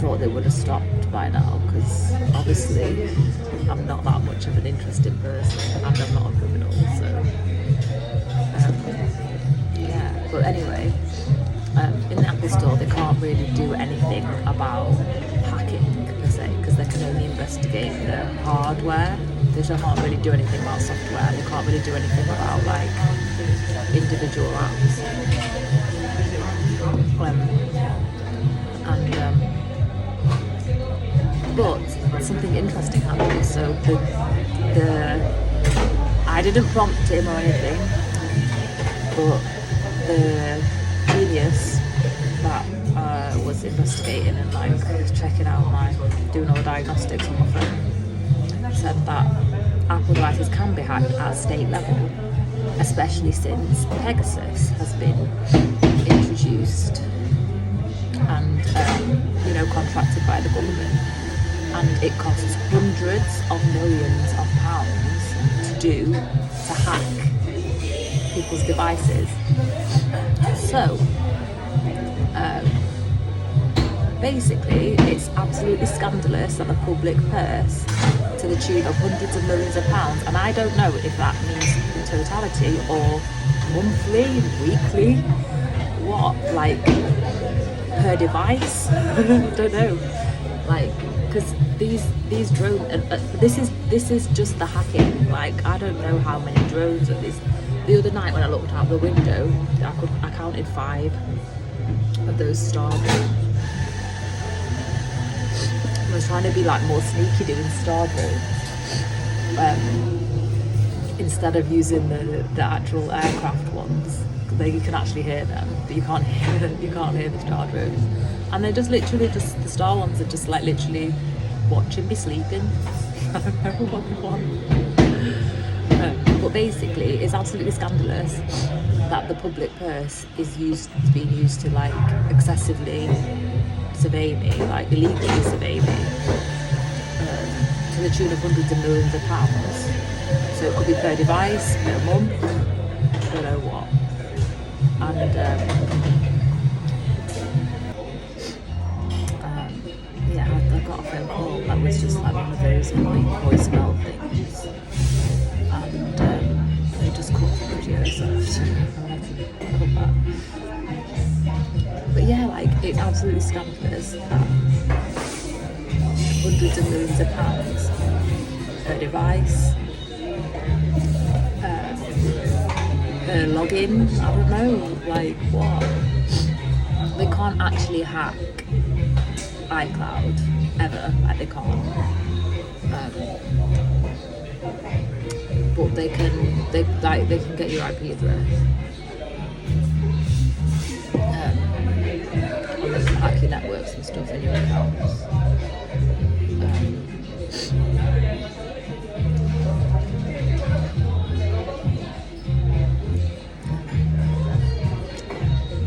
thought they would have stopped by now, because obviously I'm not that much of an interesting person and I'm not a criminal, so yeah. But anyway, in the Apple Store they can't really do anything about hacking per se, because they can only investigate the hardware. They can't really do anything about software. They can't really do anything about like individual apps. But something interesting happened. So I didn't prompt him or anything, but the genius that was investigating and like checking out doing all the diagnostics on my phone, said that Apple devices can be hacked at state level, especially since Pegasus has been introduced and contracted by the government, and it costs hundreds of millions of pounds to hack people's devices. So basically it's absolutely scandalous that the public purse to the tune of hundreds of millions of pounds, and I don't know if that means in totality or monthly, weekly, what, like per device. Don't know, like, because these drones, this is just the hacking. Like, I don't know how many drones at this. The other night when I looked out the window, I counted 5 of those star drones. I was trying to be like more sneaky doing star drones, instead of using the actual aircraft ones. You can actually hear them, but you can't hear the star drones. And they're just literally the star ones are just like literally watching me sleeping. I don't know what they want. But basically, it's absolutely scandalous that the public purse is being used to like excessively survey me, like illegally survey me, to the tune of hundreds of millions of pounds. So it could be per device, per month, I don't know what. And I got a phone call that was just like one of those annoying voicemail things, and they just cut the video, so I had to cut that. But yeah, like, it's absolutely scandalous that hundreds of millions of pounds per device, per login, I don't know, like what? They can't actually hack iCloud ever, like they can't. But they can get your IP address. And they can hack your networks and stuff in your accounts.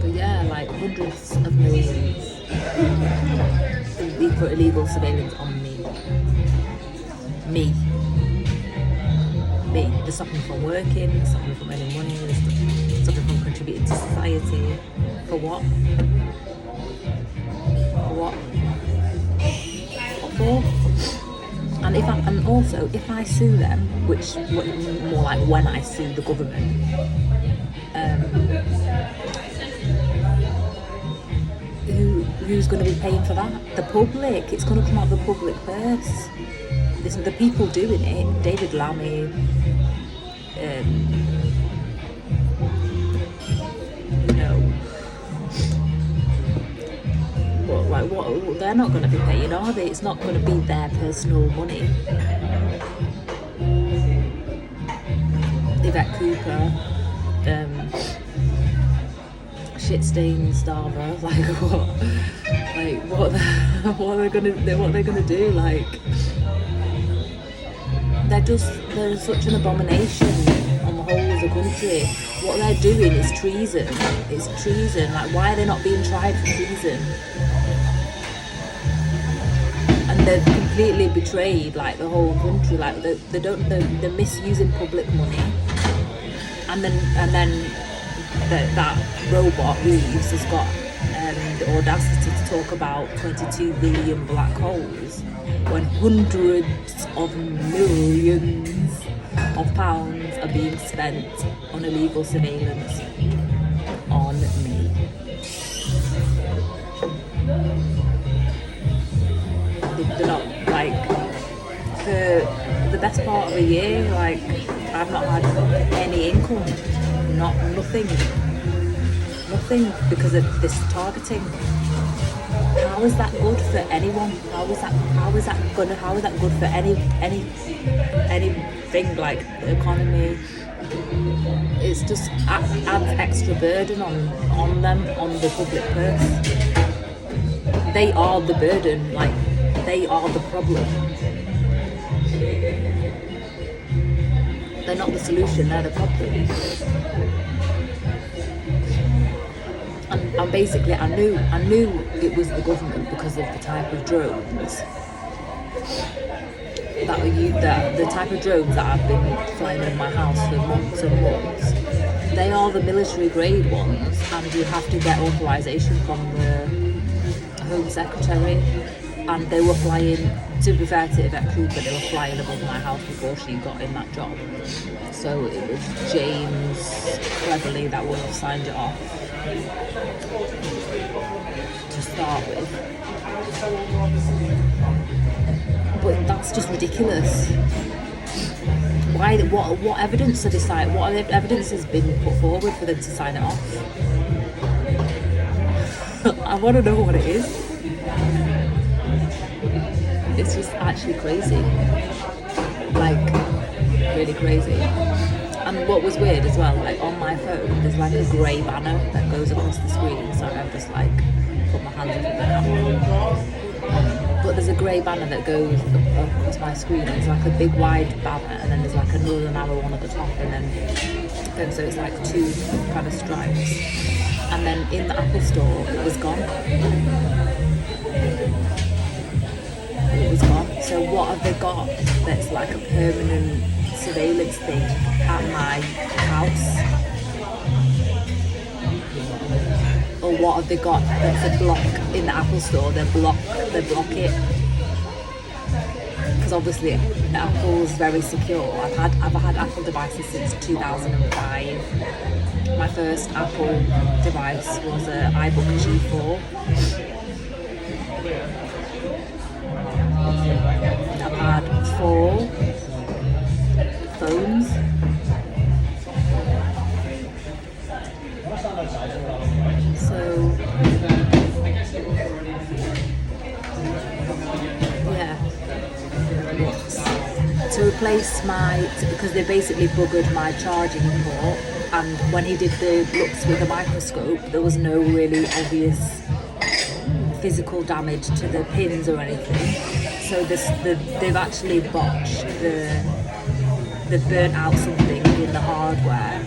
But yeah, like hundreds of millions for illegal surveillance on me. They're stopping me from working, they're stopping me from earning money, they're stopping me from contributing to society. For what? What for? And also, if I sue them, which more like when I sue the government, who's going to be paying for that? The public. It's going to come out of the public purse. The people doing it, David Lammy, what? They're not going to be paying, are they? It's not going to be their personal money. Yvette Cooper, shit-stained Starver, like what? Like what are they gonna do? Like, they're such an abomination on the whole of the country. What they're doing is treason. It's treason. Like, why are they not being tried for treason? And they've completely betrayed like the whole country. Like they're misusing public money. And then that robot Reeves has got the audacity to talk about 22 billion black holes when hundreds of millions of pounds are being spent on illegal surveillance on me. They're not, like, for the best part of a year, like, I've not had any income, nothing because of this targeting. How is that good for anyone? How is that good for anything, like the economy? It's just adds extra burden on them, on the public purse. They are the burden, like they are the problem. They're not the solution, they're the problem. And basically I knew it was the government because of the type of drones the type of drones that have been flying in my house for months and months. They are the military grade ones, and you have to get authorization from the Home Secretary. And they were flying, to be fair to Yvette Cooper, they were flying above my house before she got in that job. So it was James cleverly that would have signed it off to start with. But that's just ridiculous. Why? What evidence are they signing? What evidence has been put forward for them to sign it off? I want to know what it is. It's just actually crazy, like really crazy. And what was weird as well, like on my phone, there's like a grey banner that goes across the screen. So I've just like put my hands up at the camera. But there's a grey banner that goes across my screen. It's like a big wide banner, and then there's like another narrow one at the top, and then so it's like two kind of stripes. And then in the Apple Store, it was gone. It was gone. So what have they got that's like a permanent surveillance thing at my house? Or what have they got that's a block in the Apple Store? They block it. Because obviously Apple's very secure. I've had Apple devices since 2005. My first Apple device was an iBook G4. I've had 4 phones. So yeah, to replace because they basically buggered my charging port, and when he did the looks with a microscope, there was no really obvious physical damage to the pins or anything. So they've actually botched they've burnt out something in the hardware,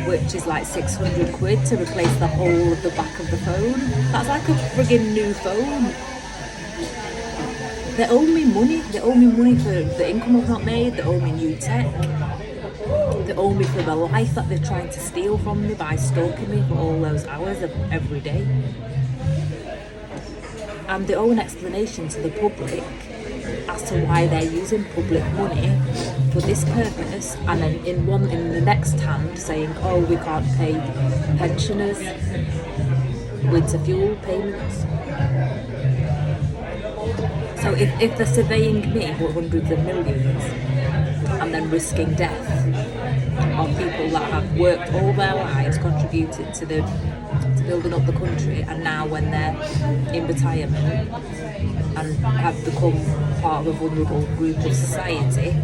which is like 600 quid to replace the whole of the back of the phone. That's like a friggin' new phone. They owe me money. They owe me money for the income I've not made. They owe me new tech. They owe me for the life that they're trying to steal from me by stalking me for all those hours of every day. And they owe an explanation to the public as to why they're using public money for this purpose, and then in the next hand saying, oh, we can't pay pensioners winter fuel payments. So if they're surveying me for hundreds of millions and then risking death of people that have worked all their lives, contributed to building up the country, and now when they're in retirement and have become part of a vulnerable group of society,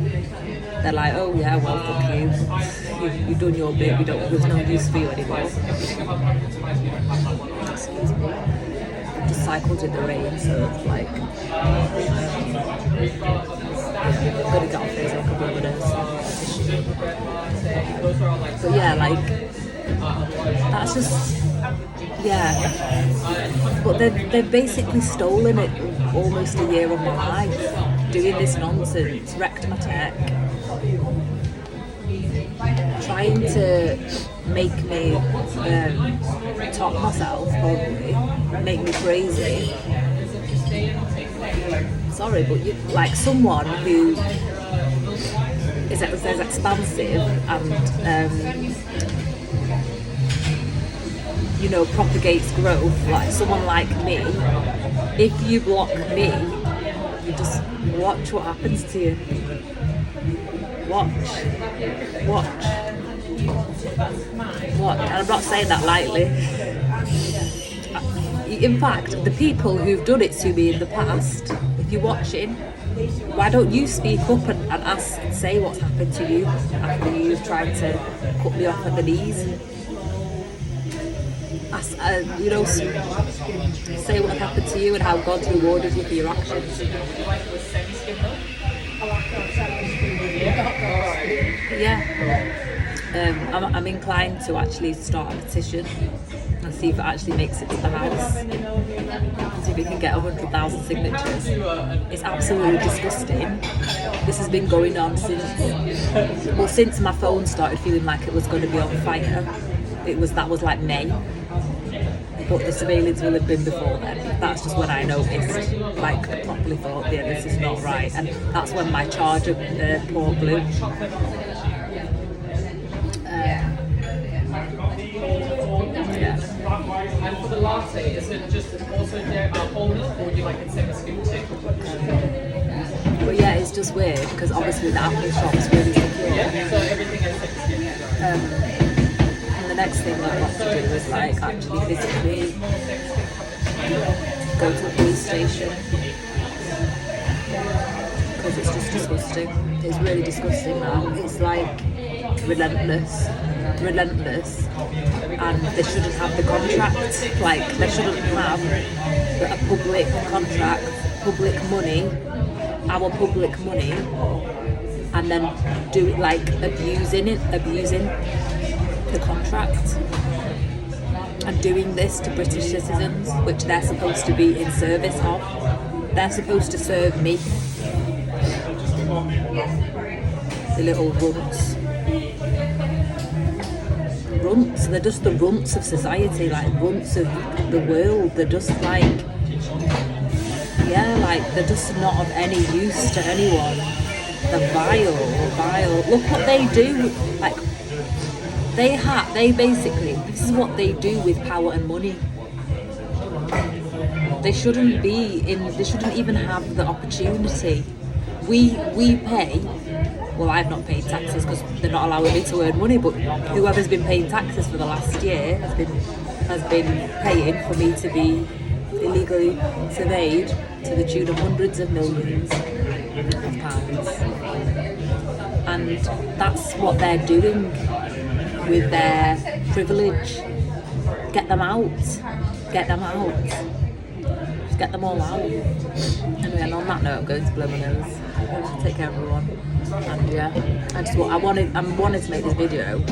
they're like, oh yeah, well, fuck you. You've done your bit, there's no use for you anymore. Just cycled in the rain, so it's like, I'm gonna get off this in a couple of minutes. But yeah, like, that's just, yeah. But they've basically stolen it almost a year of my life, doing this nonsense, wrecked my tech. trying to make me top myself, probably make me crazy. Sorry, but you, like someone who is expansive and you know, propagates growth, like someone like me, if you block me, you just watch what happens to you. Watch. And I'm not saying that lightly. In fact, the people who've done it to me in the past, if you're watching, why don't you speak up and ask and say what's happened to you after you've tried to cut me off at the knees? Ask, you know, say what happened to you and how God's rewarded you for your actions. Yeah. I'm inclined to actually start a petition and see if it actually makes it to the house. See if we can get 100,000 signatures. It's absolutely disgusting. This has been going on since my phone started feeling like it was going to be on fire. That was like May. But the surveillance will have been before then. That's just when I noticed, like, I properly thought, yeah, this is not right. And that's when my charger port blew. Yeah. And for the latte, is it just also whole milk, or would you like it semi-scoop too? But yeah, it's just weird because obviously the Apple shop's really secure. Yeah, so everything is semi-scoop. The next thing I want to do is like actually physically go to a police station because it's just disgusting. It's really disgusting now. It's like relentless, and they shouldn't have the contract. Like they shouldn't have a public contract, public money, our public money, and then do it like abusing the contract and doing this to British citizens, which they're supposed to be in service of. They're supposed to serve me. The little runts, they're just the runts of society, like runts of the world. They're just like, yeah, like they're just not of any use to anyone. They're vile. Look what they do, like they basically, this is what they do with power and money. They shouldn't even have the opportunity. We pay, well, I've not paid taxes because they're not allowing me to earn money, but whoever's been paying taxes for the last year has been paying for me to be illegally surveyed to the tune of hundreds of millions of pounds. And that's what they're doing with their privilege. Get them out. Just get them all out. Anyway, and on that note, I'm going to blow my nose. Take care, everyone. And yeah, I wanted to make this video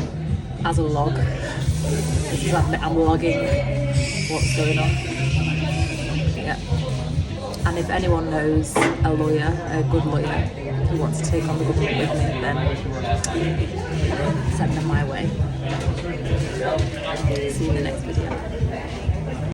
as a log. Because I'm logging what's going on. Yeah. And if anyone knows a lawyer, a good lawyer, who wants to take on the government with me, then send them my way. See you in the next video.